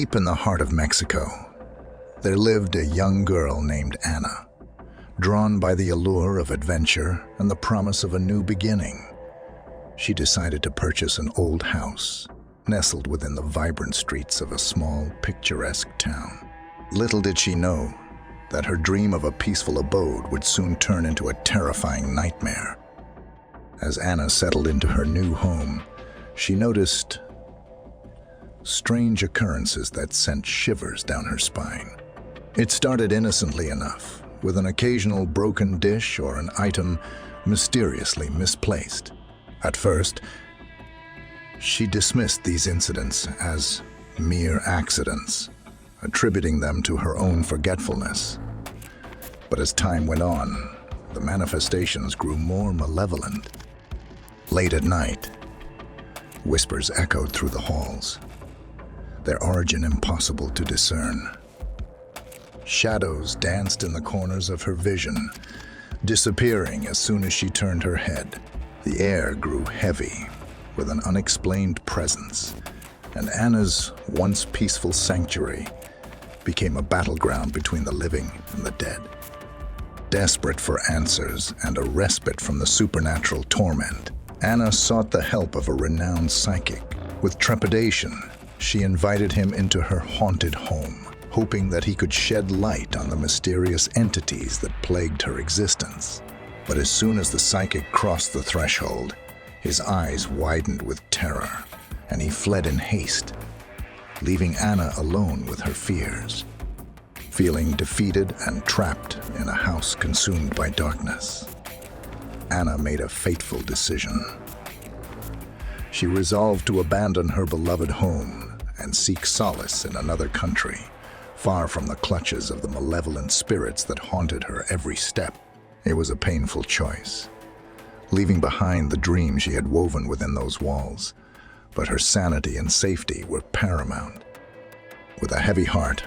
Deep in the heart of Mexico, there lived a young girl named Anna, drawn by the allure of adventure and the promise of a new beginning. She decided to purchase an old house, nestled within the vibrant streets of a small, picturesque town. Little did she know that her dream of a peaceful abode would soon turn into a terrifying nightmare. As Anna settled into her new home, she noticed strange occurrences that sent shivers down her spine. It started innocently enough, with an occasional broken dish or an item mysteriously misplaced. At first, she dismissed these incidents as mere accidents, attributing them to her own forgetfulness. But as time went on, the manifestations grew more malevolent. Late at night, whispers echoed through the halls, their origin impossible to discern. Shadows danced in the corners of her vision, disappearing as soon as she turned her head. The air grew heavy with an unexplained presence, and Anna's once peaceful sanctuary became a battleground between the living and the dead. Desperate for answers and a respite from the supernatural torment, Anna sought the help of a renowned psychic. With trepidation, she invited him into her haunted home, hoping that he could shed light on the mysterious entities that plagued her existence. But as soon as the psychic crossed the threshold, his eyes widened with terror, and he fled in haste, leaving Anna alone with her fears. Feeling defeated and trapped in a house consumed by darkness, Anna made a fateful decision. She resolved to abandon her beloved home and seek solace in another country, far from the clutches of the malevolent spirits that haunted her every step. It was a painful choice, leaving behind the dream she had woven within those walls, but her sanity and safety were paramount. With a heavy heart,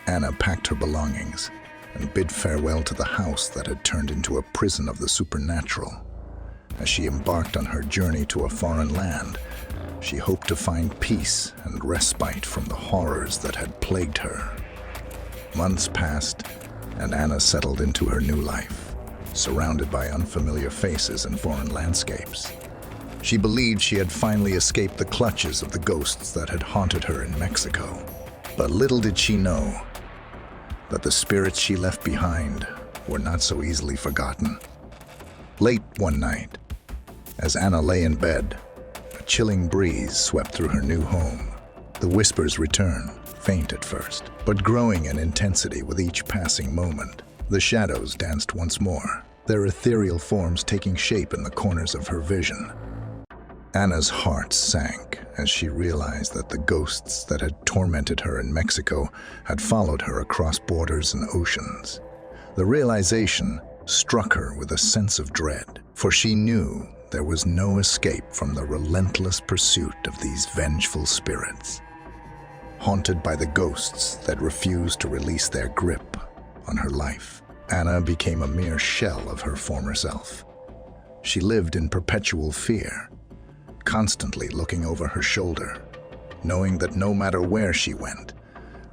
Anna packed her belongings and bid farewell to the house that had turned into a prison of the supernatural. As she embarked on her journey to a foreign land, she hoped to find peace and respite from the horrors that had plagued her. Months passed, and Anna settled into her new life, surrounded by unfamiliar faces and foreign landscapes. She believed she had finally escaped the clutches of the ghosts that had haunted her in Mexico. But little did she know that the spirits she left behind were not so easily forgotten. Late one night, as Anna lay in bed, a chilling breeze swept through her new home. The whispers returned, faint at first, but growing in intensity with each passing moment. The shadows danced once more, their ethereal forms taking shape in the corners of her vision. Anna's heart sank as she realized that the ghosts that had tormented her in Mexico had followed her across borders and oceans. The realization struck her with a sense of dread, for she knew there was no escape from the relentless pursuit of these vengeful spirits. Haunted by the ghosts that refused to release their grip on her life, Anna became a mere shell of her former self. She lived in perpetual fear, constantly looking over her shoulder, knowing that no matter where she went,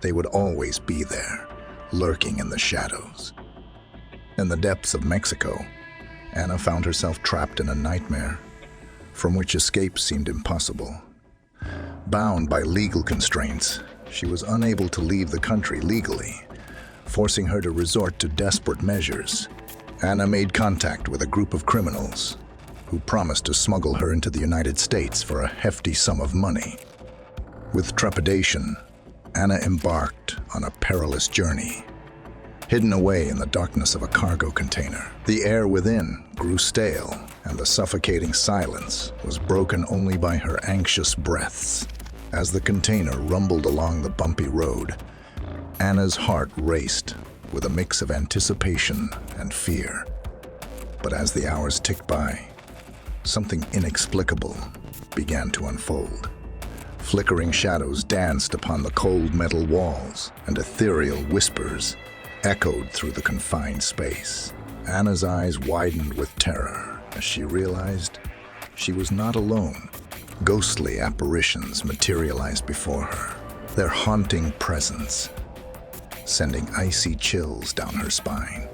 they would always be there, lurking in the shadows. In the depths of Mexico, Anna found herself trapped in a nightmare from which escape seemed impossible. Bound by legal constraints, she was unable to leave the country legally, forcing her to resort to desperate measures. Anna made contact with a group of criminals who promised to smuggle her into the United States for a hefty sum of money. With trepidation, Anna embarked on a perilous journey. Hidden away in the darkness of a cargo container, the air within grew stale, and the suffocating silence was broken only by her anxious breaths. As the container rumbled along the bumpy road, Anna's heart raced with a mix of anticipation and fear. But as the hours ticked by, something inexplicable began to unfold. Flickering shadows danced upon the cold metal walls, and ethereal whispers echoed through the confined space. Anna's eyes widened with terror as she realized she was not alone. Ghostly apparitions materialized before her, their haunting presence, sending icy chills down her spine.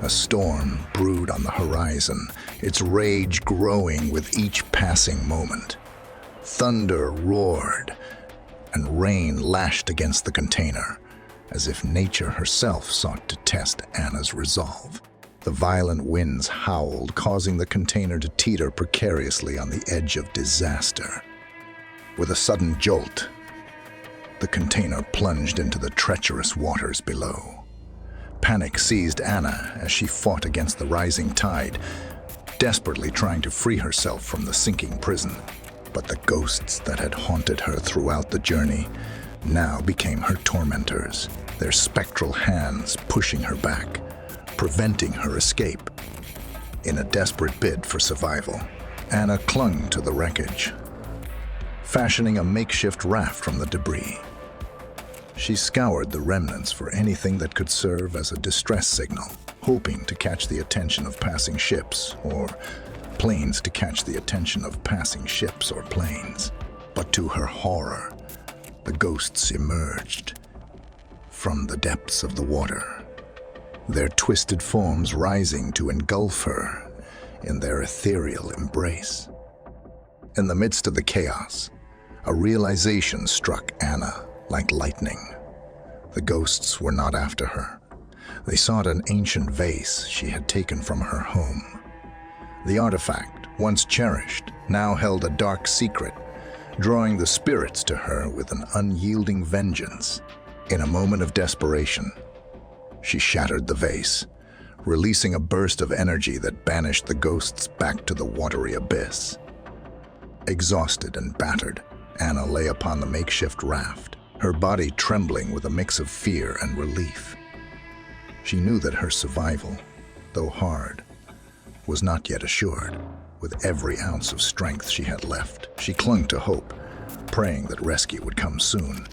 A storm brewed on the horizon, its rage growing with each passing moment. Thunder roared, and rain lashed against the container, as if nature herself sought to test Anna's resolve. The violent winds howled, causing the container to teeter precariously on the edge of disaster. With a sudden jolt, the container plunged into the treacherous waters below. Panic seized Anna as she fought against the rising tide, desperately trying to free herself from the sinking prison. But the ghosts that had haunted her throughout the journey now became her tormentors, their spectral hands pushing her back, preventing her escape. In a desperate bid for survival, Anna clung to the wreckage, fashioning a makeshift raft from the debris. She scoured the remnants for anything that could serve as a distress signal, hoping to catch the attention of passing ships, or planes to catch the attention of passing ships or planes. But to her horror, the ghosts emerged from the depths of the water, their twisted forms rising to engulf her in their ethereal embrace. In the midst of the chaos, a realization struck Anna like lightning. The ghosts were not after her. They sought an ancient vase she had taken from her home. The artifact, once cherished, now held a dark secret, drawing the spirits to her with an unyielding vengeance. In a moment of desperation, she shattered the vase, releasing a burst of energy that banished the ghosts back to the watery abyss. Exhausted and battered, Anna lay upon the makeshift raft, her body trembling with a mix of fear and relief. She knew that her survival, though hard, was not yet assured. With every ounce of strength she had left, she clung to hope, praying that rescue would come soon.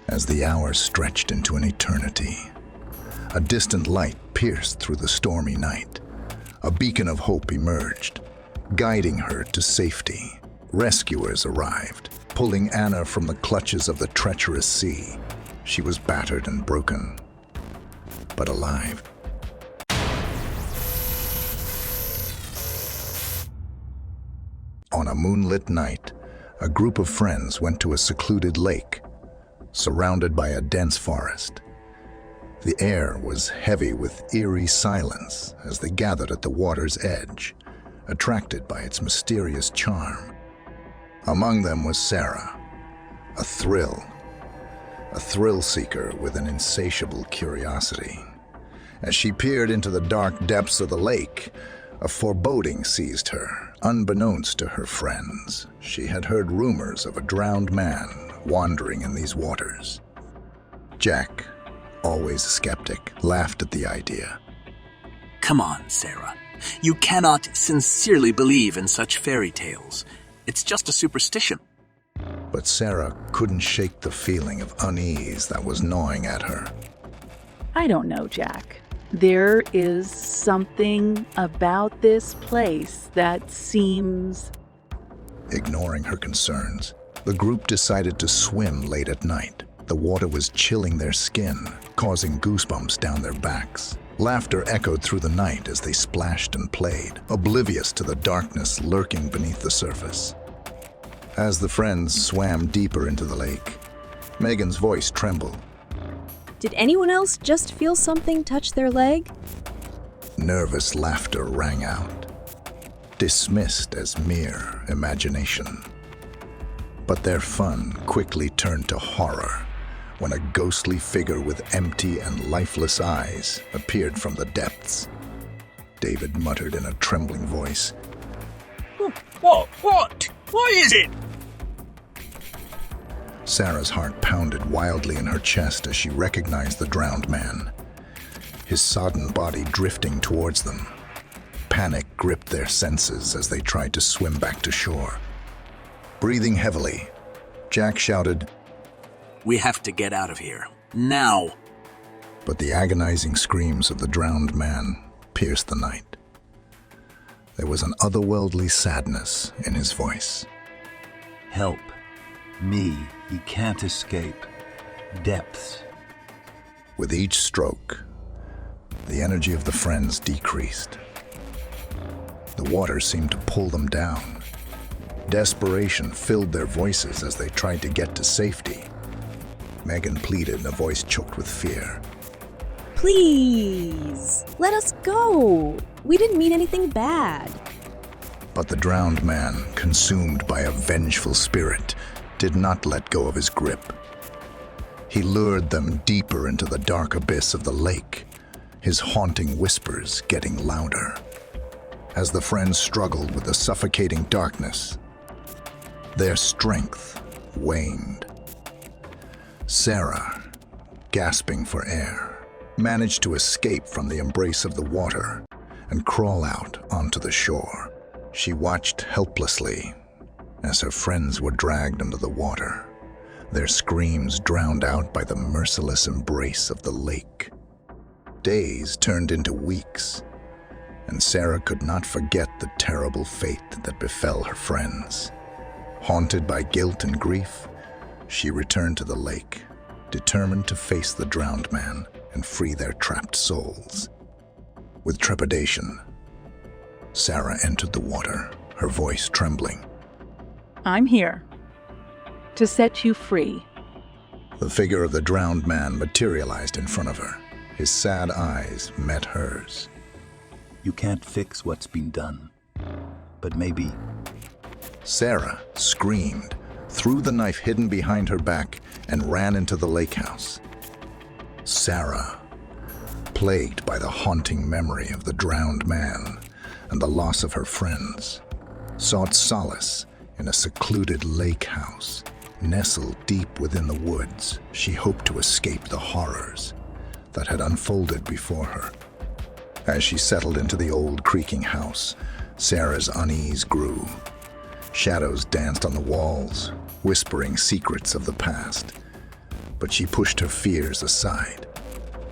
As the hours stretched into an eternity, a distant light pierced through the stormy night. A beacon of hope emerged, guiding her to safety. Rescuers arrived, pulling Anna from the clutches of the treacherous sea. She was battered and broken, but alive. On a moonlit night, a group of friends went to a secluded lake, surrounded by a dense forest. The air was heavy with eerie silence as they gathered at the water's edge, attracted by its mysterious charm. Among them was Sarah, a thrill seeker with an insatiable curiosity. As she peered into the dark depths of the lake, a foreboding seized her. Unbeknownst to her friends, she had heard rumors of a drowned man wandering in these waters. Jack, always a skeptic, laughed at the idea. Come on, Sarah. You cannot sincerely believe in such fairy tales. It's just a superstition. But Sarah couldn't shake the feeling of unease that was gnawing at her. I don't know, Jack. There is something about this place that seems... Ignoring her concerns, the group decided to swim late at night. The water was chilling their skin, causing goosebumps down their backs. Laughter echoed through the night as they splashed and played, oblivious to the darkness lurking beneath the surface. As the friends swam deeper into the lake, Megan's voice trembled. Did anyone else just feel something touch their leg? Nervous laughter rang out, dismissed as mere imagination. But their fun quickly turned to horror when a ghostly figure with empty and lifeless eyes appeared from the depths. David muttered in a trembling voice. What? What is it? Sarah's heart pounded wildly in her chest as she recognized the drowned man, his sodden body drifting towards them. Panic gripped their senses as they tried to swim back to shore. Breathing heavily, Jack shouted, We have to get out of here. Now. But the agonizing screams of the drowned man pierced the night. There was an otherworldly sadness in his voice. Help. Me, he can't escape. Depths. With each stroke, the energy of the friends decreased. The water seemed to pull them down. Desperation filled their voices as they tried to get to safety. Megan pleaded in a voice choked with fear. Please, let us go. We didn't mean anything bad. But the drowned man, consumed by a vengeful spirit, did not let go of his grip. He lured them deeper into the dark abyss of the lake, his haunting whispers getting louder. As the friends struggled with the suffocating darkness, their strength waned. Sarah, gasping for air, managed to escape from the embrace of the water and crawl out onto the shore. She watched helplessly as her friends were dragged into the water, their screams drowned out by the merciless embrace of the lake. Days turned into weeks, and Sarah could not forget the terrible fate that befell her friends. Haunted by guilt and grief, she returned to the lake, determined to face the drowned man and free their trapped souls. With trepidation, Sarah entered the water, her voice trembling. I'm here to set you free. The figure of the drowned man materialized in front of her. His sad eyes met hers. You can't fix what's been done, but maybe. Sarah screamed, threw the knife hidden behind her back, and ran into the lake house. Sarah, plagued by the haunting memory of the drowned man and the loss of her friends, sought solace in a secluded lake house. Nestled deep within the woods, she hoped to escape the horrors that had unfolded before her. As she settled into the old creaking house, Sarah's unease grew. Shadows danced on the walls, whispering secrets of the past. But she pushed her fears aside,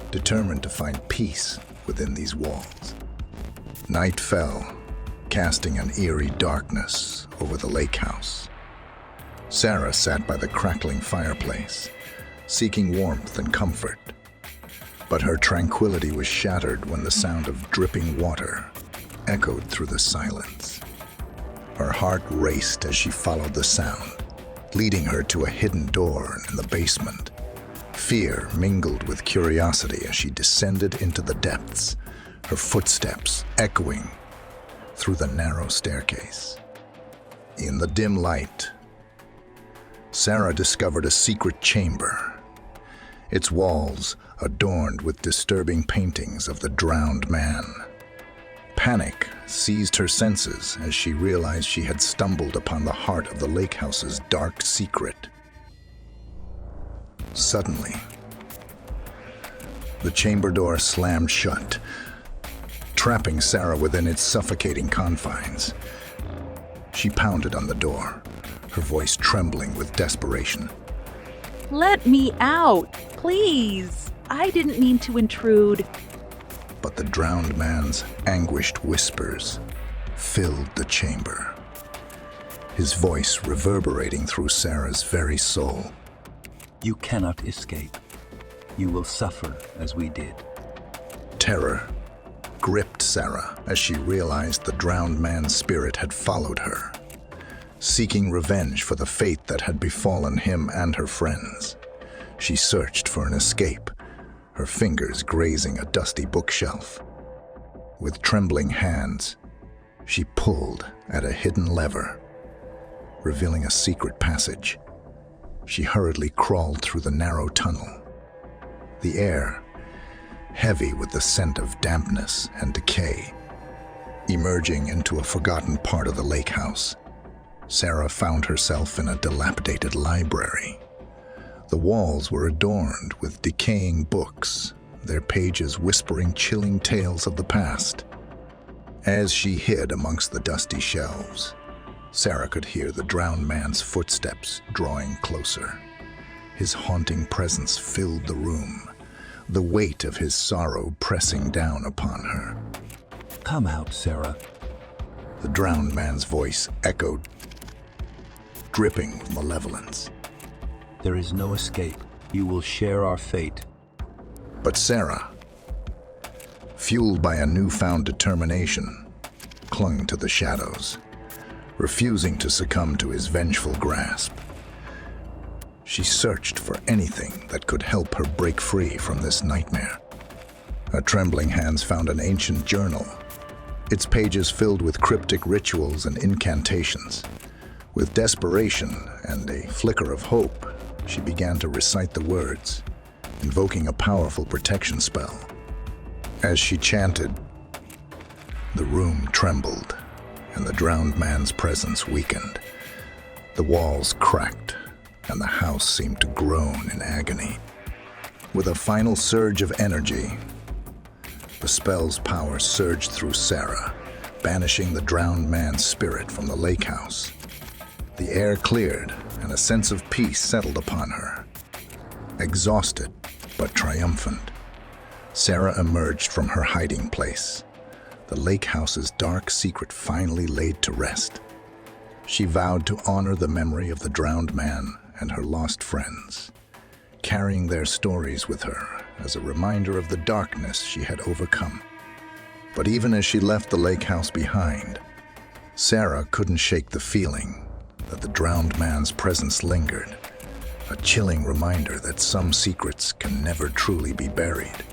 determined to find peace within these walls. Night fell, casting an eerie darkness over the lake house. Sarah sat by the crackling fireplace, seeking warmth and comfort. But her tranquility was shattered when the sound of dripping water echoed through the silence. Her heart raced as she followed the sound, leading her to a hidden door in the basement. Fear mingled with curiosity as she descended into the depths, her footsteps echoing through the narrow staircase. In the dim light, Sarah discovered a secret chamber, its walls adorned with disturbing paintings of the drowned man. Panic seized her senses as she realized she had stumbled upon the heart of the lake house's dark secret. Suddenly, the chamber door slammed shut, trapping Sarah within its suffocating confines. She pounded on the door, her voice trembling with desperation. Let me out, please. I didn't mean to intrude. But the drowned man's anguished whispers filled the chamber, his voice reverberating through Sarah's very soul. You cannot escape. You will suffer as we did. Terror gripped Sarah as she realized the drowned man's spirit had followed her, seeking revenge for the fate that had befallen him and her friends. She searched for an escape, her fingers grazing a dusty bookshelf. With trembling hands, she pulled at a hidden lever, revealing a secret passage. She hurriedly crawled through the narrow tunnel, the air heavy with the scent of dampness and decay. Emerging into a forgotten part of the lake house, Sarah found herself in a dilapidated library. The walls were adorned with decaying books, their pages whispering chilling tales of the past. As she hid amongst the dusty shelves, Sarah could hear the drowned man's footsteps drawing closer. His haunting presence filled the room, the weight of his sorrow pressing down upon her. Come out, Sarah. The drowned man's voice echoed. dripping with malevolence. There is no escape. You will share our fate. But Sarah, fueled by a newfound determination, clung to the shadows, refusing to succumb to his vengeful grasp. She searched for anything that could help her break free from this nightmare. Her trembling hands found an ancient journal, its pages filled with cryptic rituals and incantations. With desperation and a flicker of hope, she began to recite the words, invoking a powerful protection spell. As she chanted, the room trembled, and the drowned man's presence weakened. The walls cracked, and the house seemed to groan in agony. With a final surge of energy, the spell's power surged through Sarah, banishing the drowned man's spirit from the lake house. The air cleared, and a sense of peace settled upon her. Exhausted, but triumphant, Sarah emerged from her hiding place, the lake house's dark secret finally laid to rest. She vowed to honor the memory of the drowned man and her lost friends, carrying their stories with her as a reminder of the darkness she had overcome. But even as she left the lake house behind, Sarah couldn't shake the feeling that the drowned man's presence lingered, a chilling reminder that some secrets can never truly be buried.